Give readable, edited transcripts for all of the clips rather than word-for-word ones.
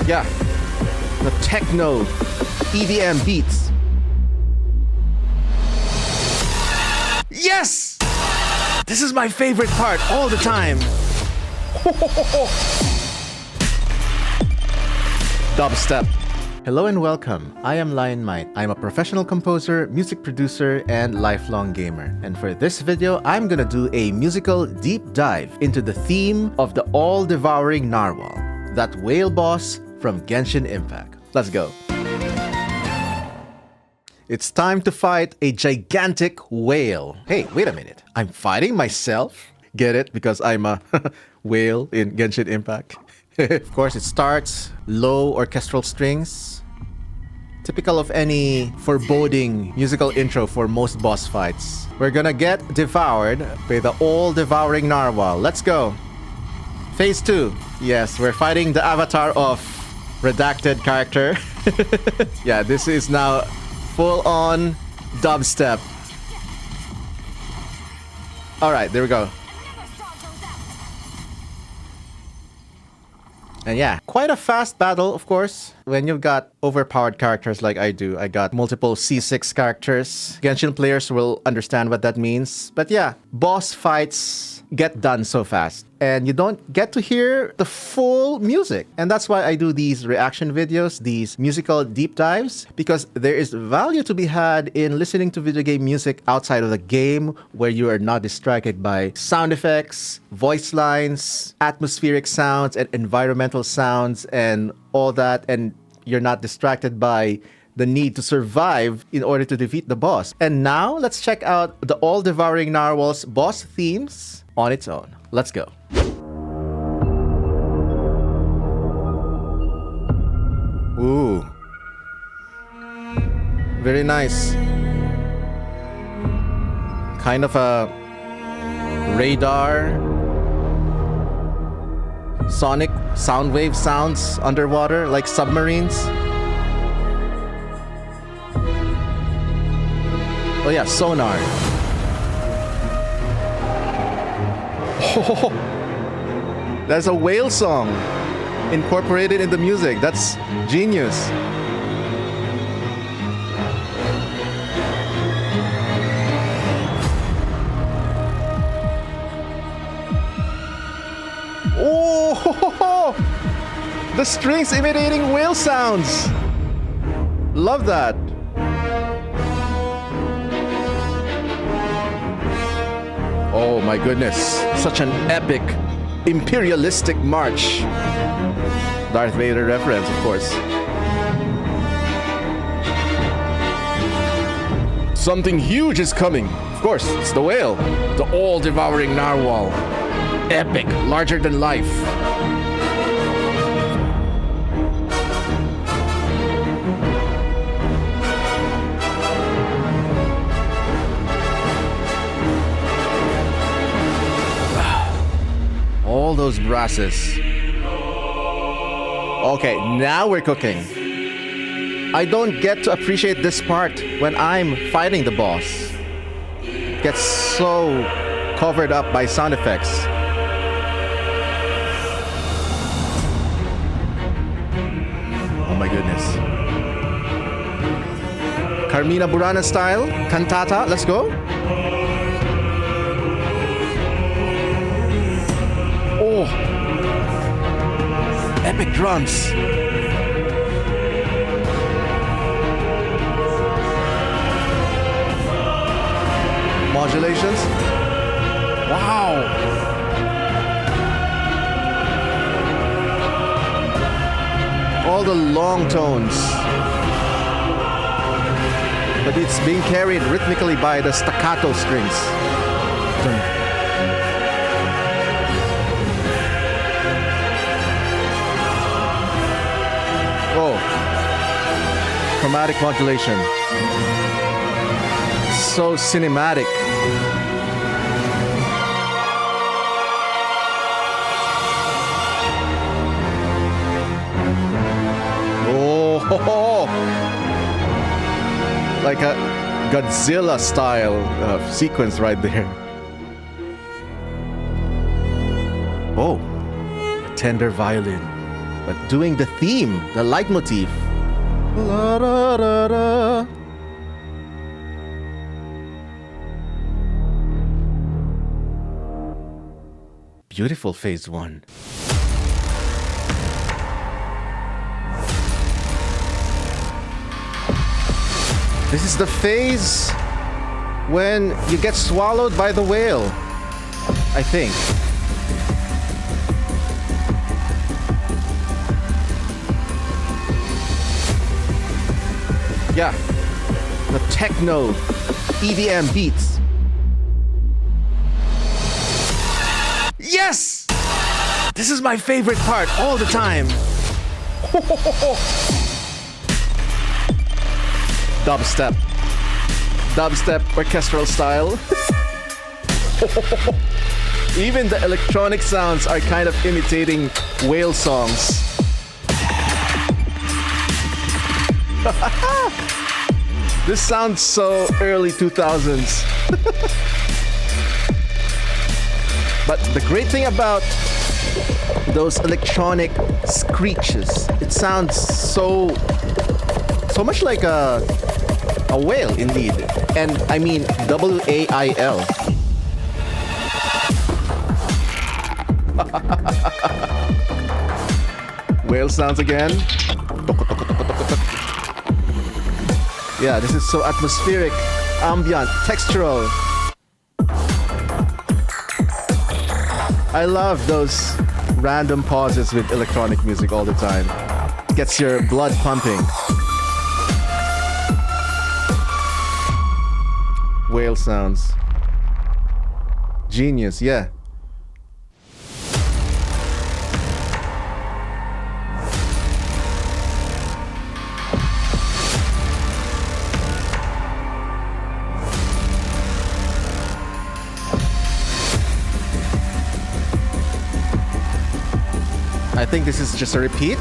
Yeah, the techno EDM beats. Yes! This is my favorite part all the time. Dubstep. Hello and welcome. I am Lionmight. I'm a professional composer, music producer, and lifelong gamer. And for this video, I'm gonna do a musical deep dive into the theme of the All-Devouring Narwhal, that whale boss from Genshin Impact. Let's go. It's time to fight a gigantic whale. Hey, wait a minute. I'm fighting myself? Get it? Because I'm a whale in Genshin Impact. Of course, it starts low orchestral strings. Typical of any foreboding musical intro for most boss fights. We're gonna get devoured by the all-devouring narwhal. Let's go. Phase 2. Yes, we're fighting the avatar of redacted character. Yeah, this is now full-on dubstep. Alright, there we go. And yeah, quite a fast battle, of course. When you've got overpowered characters like I do, I got multiple C6 characters. Genshin players will understand what that means. But yeah, boss fights get done so fast. And you don't get to hear the full music. And that's why I do these reaction videos, these musical deep dives, because there is value to be had in listening to video game music outside of the game where you are not distracted by sound effects, voice lines, atmospheric sounds, and environmental sounds, and all that. And you're not distracted by the need to survive in order to defeat the boss. And now, let's check out the All-Devouring Narwhal's boss themes on its own. Let's go. Ooh. Very nice. Kind of a radar. Sonic sound wave sounds underwater like submarines. Oh yeah, sonar. Oh, that's a whale song incorporated in the music. That's genius. Oh, the strings imitating whale sounds. Love that. Oh my goodness, such an epic, imperialistic march. Darth Vader reference, of course. Something huge is coming. Of course, it's the whale, the all-devouring narwhal. Epic, larger than life. All those brasses. Okay, now we're cooking. I don't get to appreciate this part when I'm fighting the boss. It gets so covered up by sound effects. Oh my goodness. Carmina Burana style, cantata, let's go. Oh, epic drums. Modulations. Wow. All the long tones. But it's being carried rhythmically by the staccato strings. Oh, chromatic modulation. So cinematic. Oh, like a Godzilla style sequence right there. Oh, a tender violin. but doing the theme, the leitmotif. La, da, da, da. Beautiful phase 1. This is the phase when you get swallowed by the whale, I think. Yeah, the techno EDM beats. Yes! This is my favorite part all the time. Dubstep orchestral style. Even the electronic sounds are kind of imitating whale songs. This sounds so early 2000s. But the great thing about those electronic screeches, it sounds so much like a whale indeed. And I mean W-A-I-L. Whale sounds again. Yeah, this is so atmospheric, ambient, textural. I love those random pauses with electronic music all the time. Gets your blood pumping. Whale sounds. Genius, yeah. I think this is just a repeat.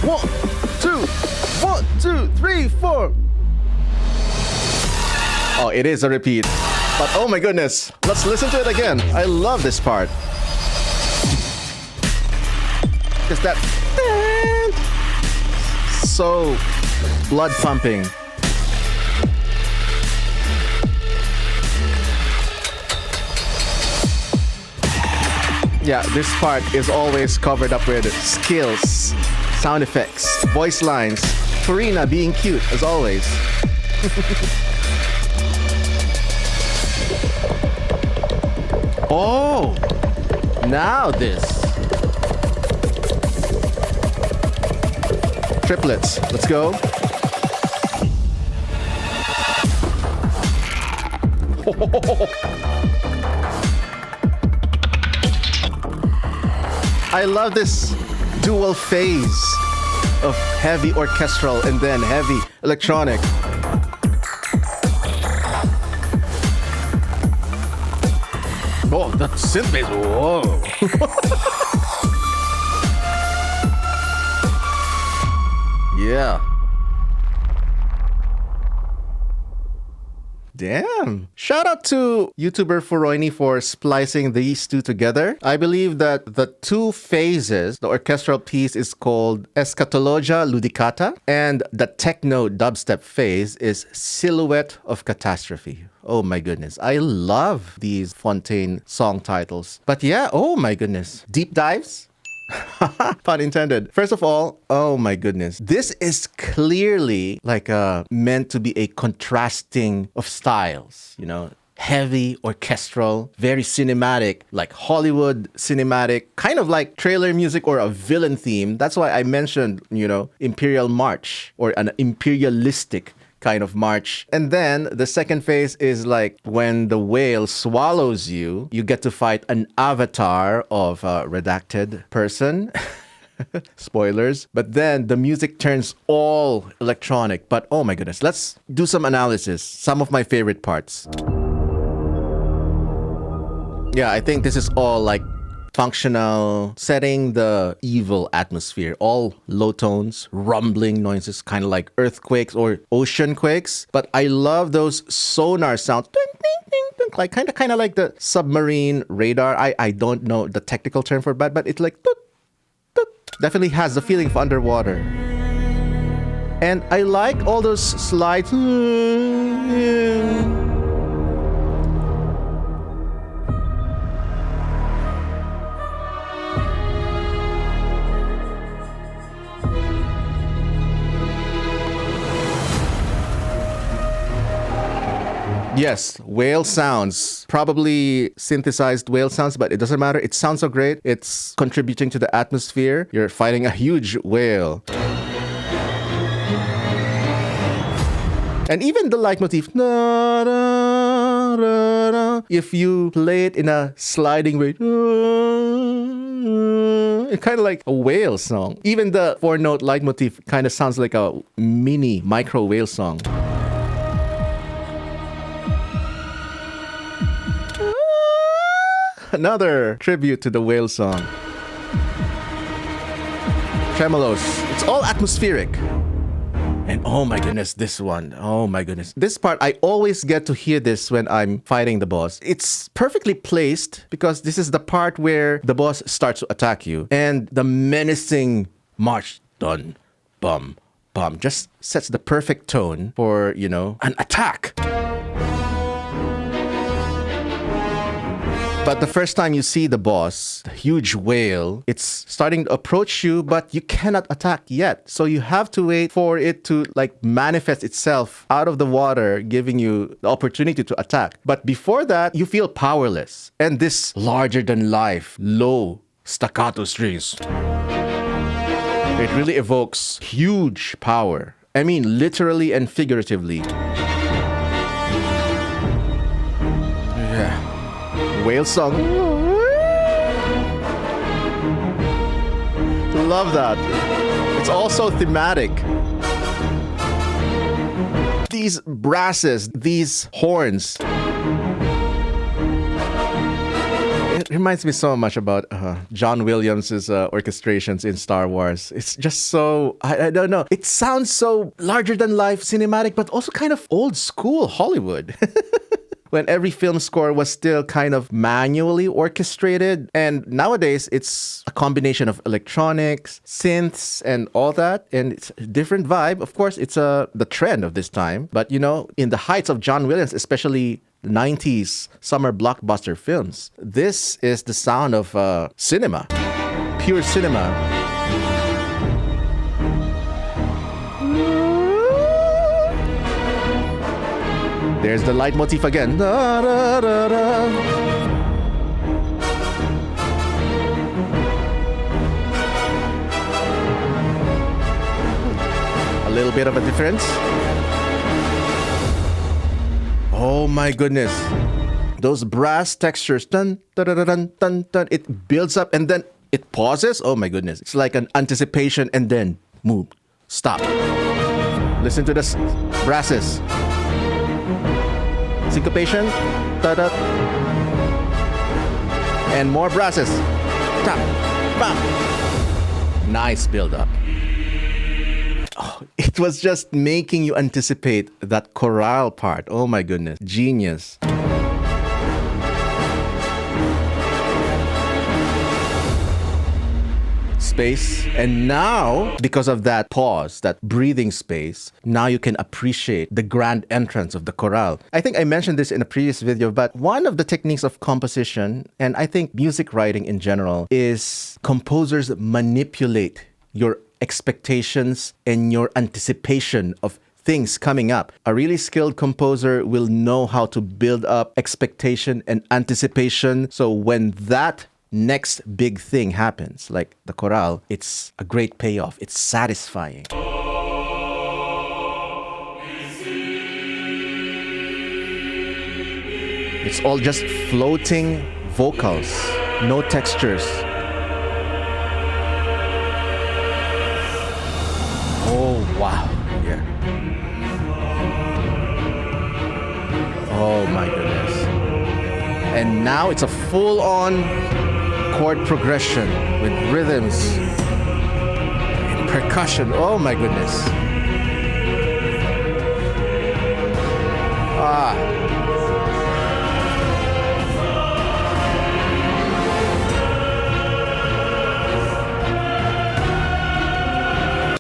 1, 2, 1, 2, 3, 4. Oh, it is a repeat. But oh my goodness, let's listen to it again. I love this part. Just that. So blood pumping. Yeah, this part is always covered up with skills, sound effects, voice lines, Farina being cute as always. Oh, now this. Triplets, let's go. I love this dual phase of heavy orchestral and then heavy electronic. Oh, that synth bass, whoa. Yeah. Damn. Shout out to YouTuber Furoini for splicing these two together. I believe that the two phases, the orchestral piece is called Eschatologia Ludicata, and the techno dubstep phase is Silhouette of Catastrophe. Oh my goodness. I love these Fontaine song titles. But yeah, oh my goodness. Deep dives? Pun intended. First of all, oh my goodness. This is clearly like meant to be a contrasting of styles, you know, heavy, orchestral, very cinematic, like Hollywood cinematic, kind of like trailer music or a villain theme. That's why I mentioned, you know, Imperial March or an imperialistic kind of march. And then the second phase is like when the whale swallows you, you get to fight an avatar of a redacted person. Spoilers. But then the music turns all electronic. But oh my goodness, let's do some analysis. Some of my favorite parts. Yeah, I think this is all like functional, setting the evil atmosphere. All low tones, rumbling noises, kind of like earthquakes or ocean quakes. But I love those sonar sounds. Like kind of like the submarine radar. I don't know the technical term for that, but it's like definitely has the feeling of underwater. And I like all those slides. Yes, whale sounds. Probably synthesized whale sounds, but it doesn't matter. It sounds so great. It's contributing to the atmosphere. You're fighting a huge whale. And even the leitmotif, if you play it in a sliding way, it's kind of like a whale song. Even the 4-note leitmotif kind of sounds like a mini micro whale song. Another tribute to the whale song. Tremolos. It's all atmospheric. And oh my goodness, this one. Oh my goodness. This part, I always get to hear this when I'm fighting the boss. It's perfectly placed because this is the part where the boss starts to attack you. And the menacing march, dun, bum, bum, just sets the perfect tone for, an attack. But the first time you see the boss, the huge whale, it's starting to approach you, but you cannot attack yet. So you have to wait for it to manifest itself out of the water, giving you the opportunity to attack. But before that, you feel powerless. And this larger than life, low staccato strings, it really evokes huge power. I mean, literally and figuratively. Yeah. Whale song. Love that. It's also thematic. These brasses, these horns. It reminds me so much about John Williams' orchestrations in Star Wars. It's just so, I don't know. It sounds so larger than life, cinematic, but also kind of old school Hollywood. When every film score was still kind of manually orchestrated. And nowadays, it's a combination of electronics, synths, and all that. And it's a different vibe. Of course, it's the trend of this time. But, in the heights of John Williams, especially the 90s summer blockbuster films, this is the sound of cinema, pure cinema. There's the leitmotif again. Da, da, da, da. A little bit of a difference. Oh my goodness. Those brass textures. Dun, dun, dun, dun, dun, dun. It builds up and then it pauses. Oh my goodness. It's like an anticipation and then move. Stop. Listen to the brasses. Syncopation, da-da, and more brasses. Tap, bam. Nice build-up. Oh, it was just making you anticipate that chorale part. Oh my goodness, genius. Space. And now, because of that pause, that breathing space, now you can appreciate the grand entrance of the chorale. I think I mentioned this in a previous video, but one of the techniques of composition, and I think music writing in general, is composers manipulate your expectations and your anticipation of things coming up. A really skilled composer will know how to build up expectation and anticipation. So when that next big thing happens, like the chorale, it's a great payoff. It's satisfying. It's all just floating vocals, no textures. Oh, wow. Yeah. Oh my goodness. And now it's a full-on chord progression with rhythms and percussion. Oh my goodness.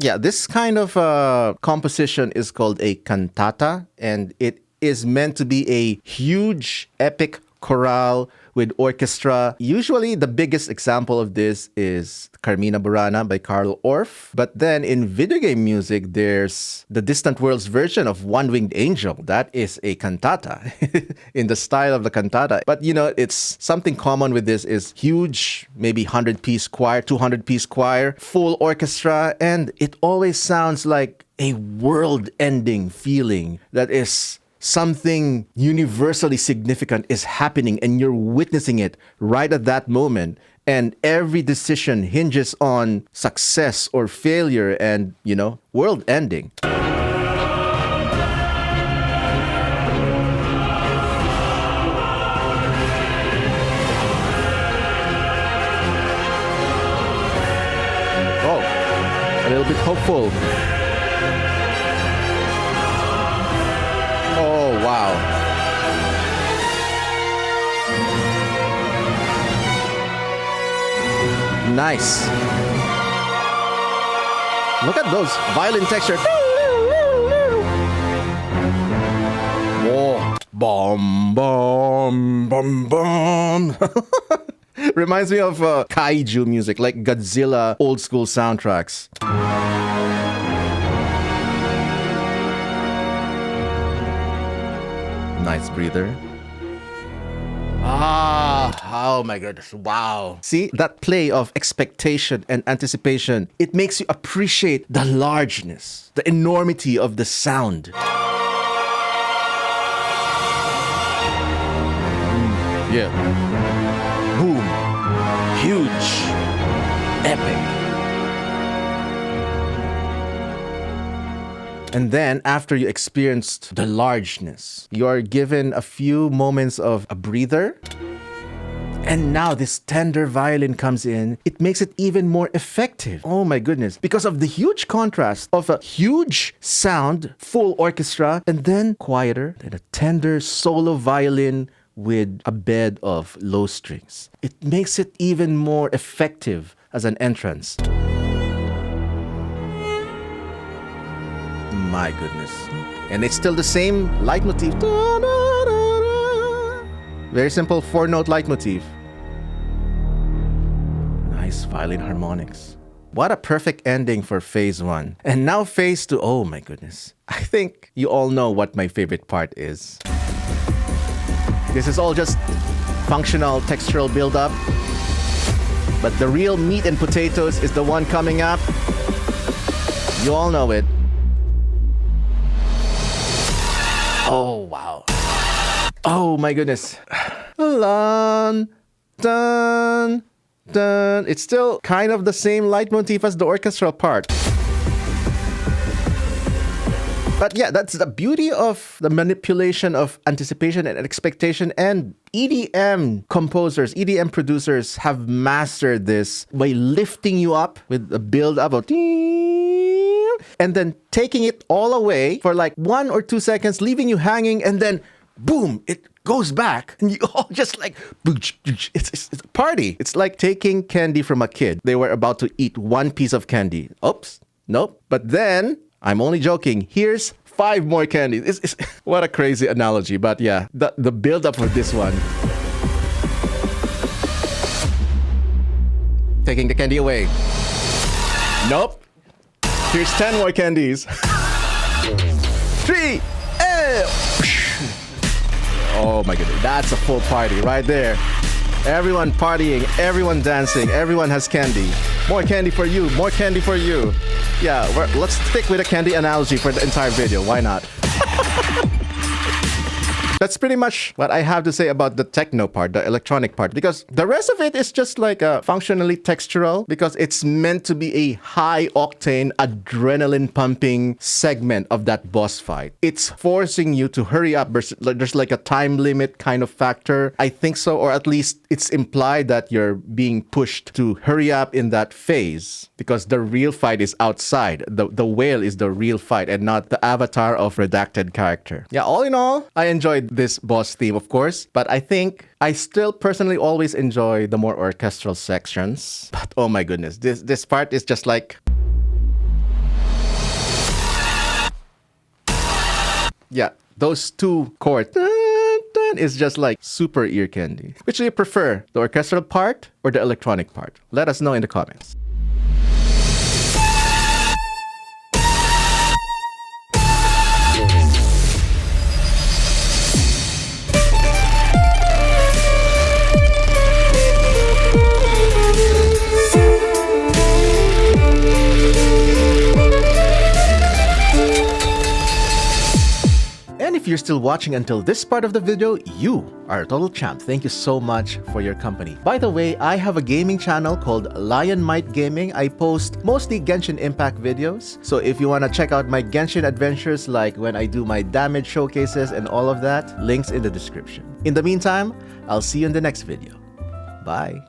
Yeah, this kind of composition is called a cantata, and it is meant to be a huge, epic chorale with orchestra. Usually, the biggest example of this is Carmina Burana by Carl Orff. But then in video game music, there's the Distant Worlds version of One-Winged Angel. That is a cantata in the style of the cantata. But you know, it's something common with this is huge, maybe 100-piece choir, 200-piece choir, full orchestra, and it always sounds like a world-ending feeling that is something universally significant is happening and you're witnessing it right at that moment. And every decision hinges on success or failure and, you know, world ending. Oh, a little bit hopeful. Oh, wow. Nice. Look at those violin texture. Whoa. Bom, bom, bom, bom. Reminds me of kaiju music, like Godzilla old school soundtracks. Nice breather. Oh my goodness, wow. See, that play of expectation and anticipation, it makes you appreciate the largeness, the enormity of the sound. Yeah. Boom. Huge. Epic. And then, after you experienced the largeness, you are given a few moments of a breather. And now this tender violin comes in. It makes it even more effective. Oh my goodness. Because of the huge contrast of a huge sound, full orchestra, and then quieter, and a tender solo violin with a bed of low strings. It makes it even more effective as an entrance. My goodness. And it's still the same leitmotif. Very simple 4-note leitmotif. Nice violin harmonics. What a perfect ending for phase 1. And now phase 2. Oh my goodness. I think you all know what my favorite part is. This is all just functional textural build-up. But the real meat and potatoes is the one coming up. You all know it. Oh, wow. Oh, my goodness. Dun, dun, dun. It's still kind of the same leitmotif as the orchestral part. But yeah, that's the beauty of the manipulation of anticipation and expectation. And EDM composers, EDM producers have mastered this by lifting you up with a build-up of... and then taking it all away for like 1 or 2 seconds, leaving you hanging, and then boom, it goes back, and you all just like, it's a party. It's like taking candy from a kid. They were about to eat one piece of candy. Oops, nope. But then, I'm only joking, here's 5 more candies. What a crazy analogy, but yeah, the build-up for this one. Taking the candy away. Nope. Here's 10 more candies. 3, oh my goodness, that's a full party right there. Everyone partying, everyone dancing, everyone has candy. More candy for you, more candy for you. Yeah, let's stick with a candy analogy for the entire video. Why not? That's pretty much what I have to say about the techno part, the electronic part, because the rest of it is just like a functionally textural, because it's meant to be a high octane, adrenaline pumping segment of that boss fight. It's forcing you to hurry up. There's like a time limit kind of factor. I think so, or at least it's implied that you're being pushed to hurry up in that phase because the real fight is outside. The whale is the real fight and not the avatar of redacted character. Yeah, all in all, I enjoyed this boss theme, of course, but I think I still personally always enjoy the more orchestral sections. But oh my goodness, this part is just like... Yeah, those two chords is just like super ear candy. Which do you prefer, the orchestral part or the electronic part? Let us know in the comments. And if you're still watching until this part of the video, you are a total champ. Thank you so much for your company. By the way, I have a gaming channel called Lionmight Gaming. I post mostly Genshin Impact videos. So if you want to check out my Genshin adventures, like when I do my damage showcases and all of that, links in the description. In the meantime, I'll see you in the next video. Bye.